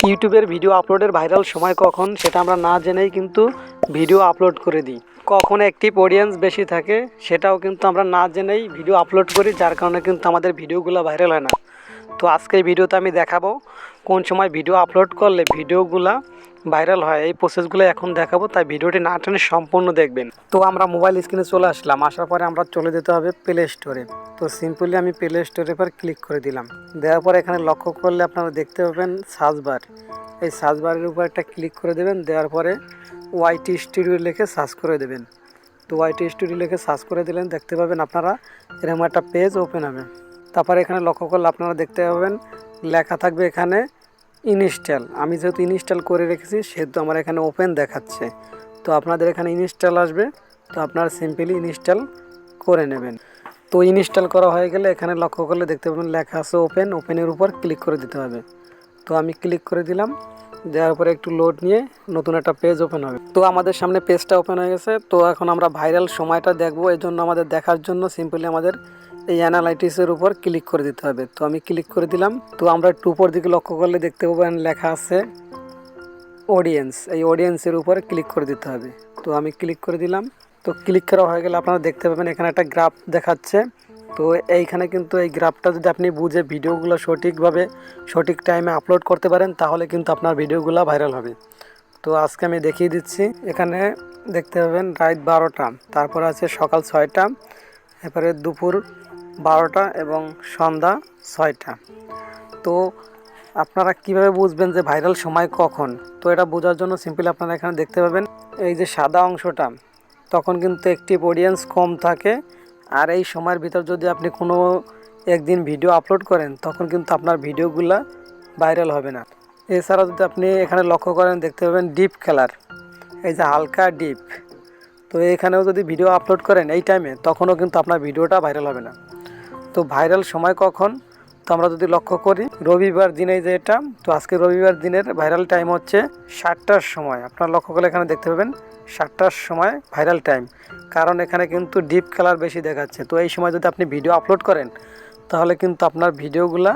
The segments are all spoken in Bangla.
ইউটিউবের ভিডিও আপলোডের ভাইরাল সময় কখন সেটা আমরা না জেনেই কিন্তু ভিডিও আপলোড করে দিই। কখন অ্যাক্টিভ অডিয়েন্স বেশি থাকে সেটাও কিন্তু আমরা না জেনেই ভিডিও আপলোড করি, যার কারণে কিন্তু আমাদের ভিডিওগুলো ভাইরাল হয় না। তো আজকের ভিডিওতে আমি দেখাবো কোন সময় ভিডিও আপলোড করলে ভিডিওগুলো ভাইরাল হয়। এই প্রসেসগুলো এখন দেখাবো, তাই ভিডিওটি না টেনে সম্পূর্ণ দেখবেন। তো আমরা মোবাইল স্ক্রিনে চলে আসলাম, আসার পরে আমরা চলে যেতে হবে প্লে স্টোরে। তো সিম্পলি আমি প্লে স্টোরের পর ক্লিক করে দিলাম। দেওয়ার পরে এখানে লক্ষ্য করলে আপনারা দেখতে পাবেন সার্চ বার। এই সার্চ বারের উপর একটা ক্লিক করে দেবেন। দেওয়ার পরে ওয়াইটি স্টুডিও লিখে সার্চ করে দেবেন। তো ওয়াইটি স্টুডিও লিখে সার্চ করে দিলেন, দেখতে পাবেন আপনারা এরকম একটা পেজ ওপেন হবে। তারপরে এখানে লক্ষ্য করলে আপনারা দেখতে পাবেন লেখা থাকবে এখানে ইনস্টল। আমি যেহেতু ইনস্টল করে রেখেছি সেহেতু আমার এখানে ওপেন দেখাচ্ছে। তো আপনাদের এখানে ইনস্টল আসবে, তো আপনারা সিম্পলি ইনস্টল করে নেবেন। তো ইনস্টল করা হয়ে গেলে এখানে লক্ষ্য করলে দেখতে পাবেন লেখা আছে ওপেন। ওপেনের উপর ক্লিক করে দিতে হবে। তো আমি ক্লিক করে দিলাম। দেওয়ার পরে একটু লোড নিয়ে নতুন একটা পেজ ওপেন হবে। তো আমাদের সামনে পেজটা ওপেন হয়ে গেছে। তো এখন আমরা ভাইরাল সময়টা দেখবো। এই জন্য আমাদের দেখার জন্য সিম্পলি আমাদের এই অ্যানালাইটিক্সের উপর ক্লিক করে দিতে হবে। তো আমি ক্লিক করে দিলাম। তো আমরা একটু উপর দিকে লক্ষ্য করলে দেখতে পাবেন লেখা আছে অডিয়েন্স। এই অডিয়েন্সের উপর ক্লিক করে দিতে হবে। তো আমি ক্লিক করে দিলাম। তো ক্লিক করা হয়ে গেলে আপনারা দেখতে পাবেন এখানে একটা গ্রাফ দেখাচ্ছে। তো এইখানে কিন্তু এই গ্রাফটা যদি আপনি বুঝে ভিডিওগুলো সঠিকভাবে সঠিক টাইমে আপলোড করতে পারেন তাহলে কিন্তু আপনার ভিডিওগুলো ভাইরাল হবে। তো আজকে আমি দেখিয়ে দিচ্ছি। এখানে দেখতে পাবেন রাত 12টা, তারপর আছে সকাল 6টা, এরপরে দুপুর 12টা এবং সন্ধ্যা 6টা। তো আপনারা কিভাবে বুঝবেন যে ভাইরাল সময় কখন? তো এটা বোঝার জন্য সিম্পলি আপনারা এখানে দেখতে পাবেন এই যে সাদা অংশটা, তখন কিন্তু অ্যাক্টিভ অডিয়েন্স কম থাকে। আর এই সময়ের ভিতর যদি আপনি কোনো একদিন ভিডিও আপলোড করেন তখন কিন্তু আপনার ভিডিওগুলো ভাইরাল হবে না। এছাড়া যদি আপনি এখানে লক্ষ্য করেন দেখতে পাবেন ডিপ কালার, এই যে হালকা ডিপ। তো এখানেও যদি ভিডিও আপলোড করেন এই টাইমে তখনও কিন্তু আপনার ভিডিওটা ভাইরাল হবে না। তো ভাইরাল সময় কখন? তো আমরা যদি লক্ষ্য করি রবিবার দিনে যে এটা, তো আজকে রবিবার দিনের ভাইরাল টাইম হচ্ছে 7টার সময়। আপনারা লক্ষ্য করলে এখানে দেখতে পাবেন 7টার সময় ভাইরাল টাইম, কারণ এখানে কিন্তু ডিপ কালার বেশি দেখাচ্ছে। তো এই সময় যদি আপনি ভিডিও আপলোড করেন তাহলে কিন্তু আপনার ভিডিওগুলা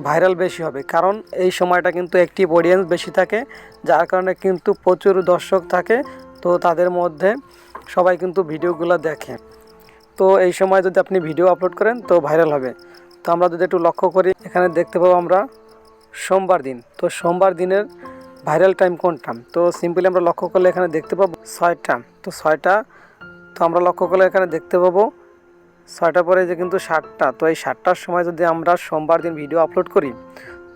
ভাইরাল বেশি হবে, কারণ এই সময়টা কিন্তু অ্যাক্টিভ অডিয়েন্স বেশি থাকে, যার কারণে কিন্তু প্রচুর দর্শক থাকে। তো তাদের মধ্যে সবাই কিন্তু ভিডিওগুলো দেখে। তো এই সময় যদি আপনি ভিডিও আপলোড করেন তো ভাইরাল হবে। তো আমরা যদি একটু লক্ষ্য করি এখানে দেখতে পাবো আমরা সোমবার দিন। তো সোমবার দিনের ভাইরাল টাইম কোনটা? তো সিম্পলি আমরা লক্ষ্য করলে এখানে দেখতে পাবো 6টা। তো 6টা, তো আমরা লক্ষ্য করলে এখানে দেখতে পাবো 6টার পরে যে কিন্তু 7টা। তো এই 7টার সময় যদি আমরা সোমবার দিন ভিডিও আপলোড করি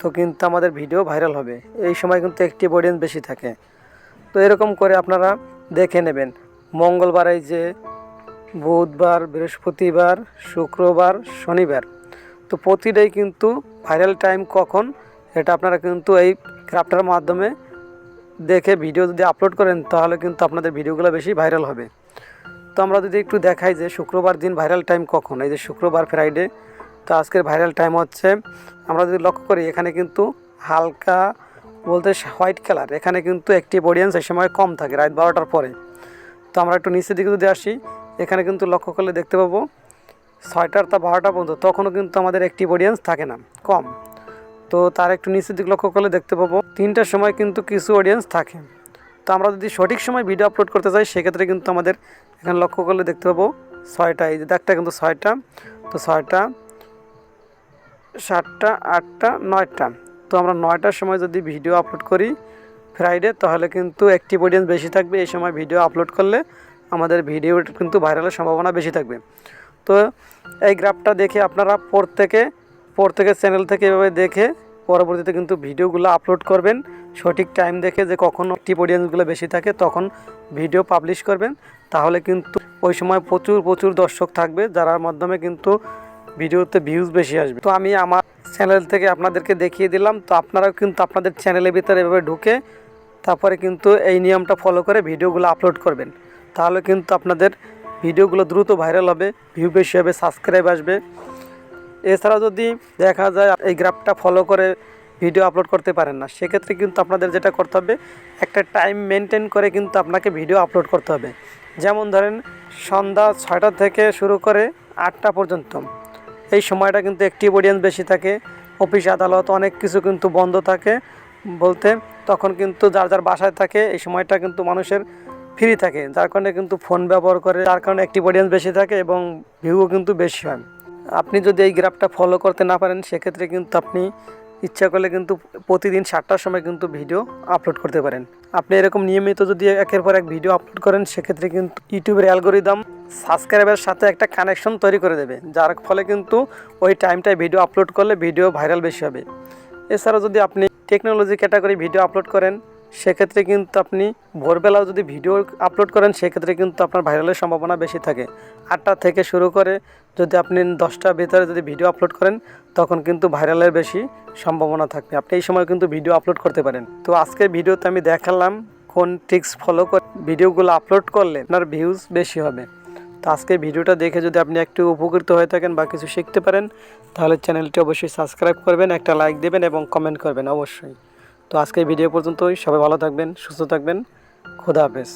তো কিন্তু আমাদের ভিডিও ভাইরাল হবে। এই সময় কিন্তু অ্যাক্টিভ অডিয়েন্স বেশি থাকে। তো এরকম করে আপনারা দেখে নেবেন মঙ্গলবার, এই যে বুধবার, বৃহস্পতিবার, শুক্রবার, শনিবার, তো প্রতিটাই কিন্তু ভাইরাল টাইম কখন এটা আপনারা কিন্তু এই গ্রাফটার মাধ্যমে দেখে ভিডিও যদি আপলোড করেন তাহলে কিন্তু আপনাদের ভিডিওগুলো বেশি ভাইরাল হবে। তো আমরা যদি একটু দেখাই যে শুক্রবার দিন ভাইরাল টাইম কখন, এই যে শুক্রবার ফ্রাইডে। তো আজকের ভাইরাল টাইম হচ্ছে, আমরা যদি লক্ষ্য করি এখানে কিন্তু হালকা বলতে হোয়াইট কালার, এখানে কিন্তু অ্যাক্টিভ অডিয়েন্স এই সময় কম থাকে রাত 12টার পরে। তো আমরা একটু নিচের দিকে যদি আসি এখানে কিন্তু লক্ষ্য করলে দেখতে পাবো 6টার তা 12টা পর্যন্ত তখনও কিন্তু আমাদের অ্যাক্টিভ অডিয়েন্স থাকে না, কম। তো তার একটু নিচের দিকে লক্ষ্য করলে দেখতে পাবো 3টার সময় কিন্তু কিছু অডিয়েন্স থাকে। তো আমরা যদি সঠিক সময় ভিডিও আপলোড করতে চাই সেক্ষেত্রে কিন্তু আমাদের এখানে লক্ষ্য করলে দেখতে পাবো 6টা, এই যে দাগটা কিন্তু 6টা। তো 6টা, 7টা, 8টা, 9টা। তো আমরা 9টার সময় যদি ভিডিও আপলোড করি ফ্রাইডে তাহলে কিন্তু অ্যাক্টিভ অডিয়েন্স বেশি থাকবে। এই সময় ভিডিও আপলোড করলে আমাদের ভিডিও কিন্তু ভাইরালের সম্ভাবনা বেশি থাকবে। তো এই গ্রাফটা দেখে আপনারা প্রত্যেকের চ্যানেল থেকে এভাবে দেখে পরবর্তীতে কিন্তু ভিডিওগুলো আপলোড করবেন সঠিক টাইম দেখে, যে কখন অ্যাক্টিভ অডিয়েন্সগুলো বেশি থাকে তখন ভিডিও পাবলিশ করবেন। তাহলে কিন্তু ওই সময় প্রচুর দর্শক থাকবে, যার মাধ্যমে কিন্তু ভিডিওতে ভিউজ বেশি আসবে। তো আমি আমার চ্যানেল থেকে আপনাদেরকে দেখিয়ে দিলাম। তো আপনারাও কিন্তু আপনাদের চ্যানেলের ভিতরে এভাবে ঢুকে তারপরে কিন্তু এই নিয়মটা ফলো করে ভিডিওগুলো আপলোড করবেন। তাহলে কিন্তু আপনাদের ভিডিওগুলো দ্রুত ভাইরাল হবে, ভিউ বেশি হবে, সাবস্ক্রাইব আসবে। এছাড়াও যদি দেখা যায় এই গ্রাফটা ফলো করে ভিডিও আপলোড করতে পারেন না, সেক্ষেত্রে কিন্তু আপনাদের যেটা করতে হবে একটা টাইম মেনটেন করে কিন্তু আপনাকে ভিডিও আপলোড করতে হবে। যেমন ধরেন সন্ধ্যা 6টা থেকে শুরু করে 8টা পর্যন্ত, এই সময়টা কিন্তু অ্যাক্টিভ অডিয়েন্স বেশি থাকে, অফিস আদালত অনেক কিছু কিন্তু বন্ধ থাকে। বলতে তখন কিন্তু যার যার বাসায় থাকে, এই সময়টা কিন্তু মানুষের ফ্রি থাকে, যার কারণে কিন্তু ফোন ব্যবহার করে, যার কারণে অ্যাক্টিভ অডিয়েন্স বেশি থাকে এবং ভিউও কিন্তু বেশি হয়। আপনি যদি এই গ্রাফটা ফলো করতে না পারেন সেক্ষেত্রে কিন্তু আপনি ইচ্ছা করলে কিন্তু প্রতিদিন 7টার সময় কিন্তু ভিডিও আপলোড করতে পারেন। আপনি এরকম নিয়মিত যদি একের পর এক ভিডিও আপলোড করেন সেক্ষেত্রে কিন্তু ইউটিউবের অ্যালগোরিদম সাবস্ক্রাইবের সাথে একটা কানেকশন তৈরি করে দেবে, যার ফলে কিন্তু ওই টাইমটায় ভিডিও আপলোড করলে ভিডিও ভাইরাল বেশি হবে। এছাড়াও যদি আপনি টেকনোলজি ক্যাটাগরি ভিডিও আপলোড করেন সেক্ষেত্রে কিন্তু আপনি ভোরবেলাও যদি ভিডিও আপলোড করেন সেক্ষেত্রে কিন্তু আপনার ভাইরালের সম্ভাবনা বেশি থাকে। 8টা থেকে শুরু করে যদি আপনি 10টার ভিতরে যদি ভিডিও আপলোড করেন তখন কিন্তু ভাইরালের বেশি সম্ভাবনা থাকবে, আপনি এই সময় কিন্তু ভিডিও আপলোড করতে পারেন। তো আজকের ভিডিওতে আমি দেখালাম কোন ট্রিক্স ফলো করে ভিডিওগুলো আপলোড করলে আপনার ভিউজ বেশি হবে। তো আজকের ভিডিওটা দেখে যদি আপনি একটু উপকৃত হয়ে থাকেন বা কিছু শিখতে পারেন তাহলে চ্যানেলটি অবশ্যই সাবস্ক্রাইব করবেন, একটা লাইক দেবেন এবং কমেন্ট করবেন অবশ্যই। তো আজকের ভিডিও পর্যন্তই, সবাই ভালো থাকবেন, সুস্থ থাকবেন, খোদা হাফেজ।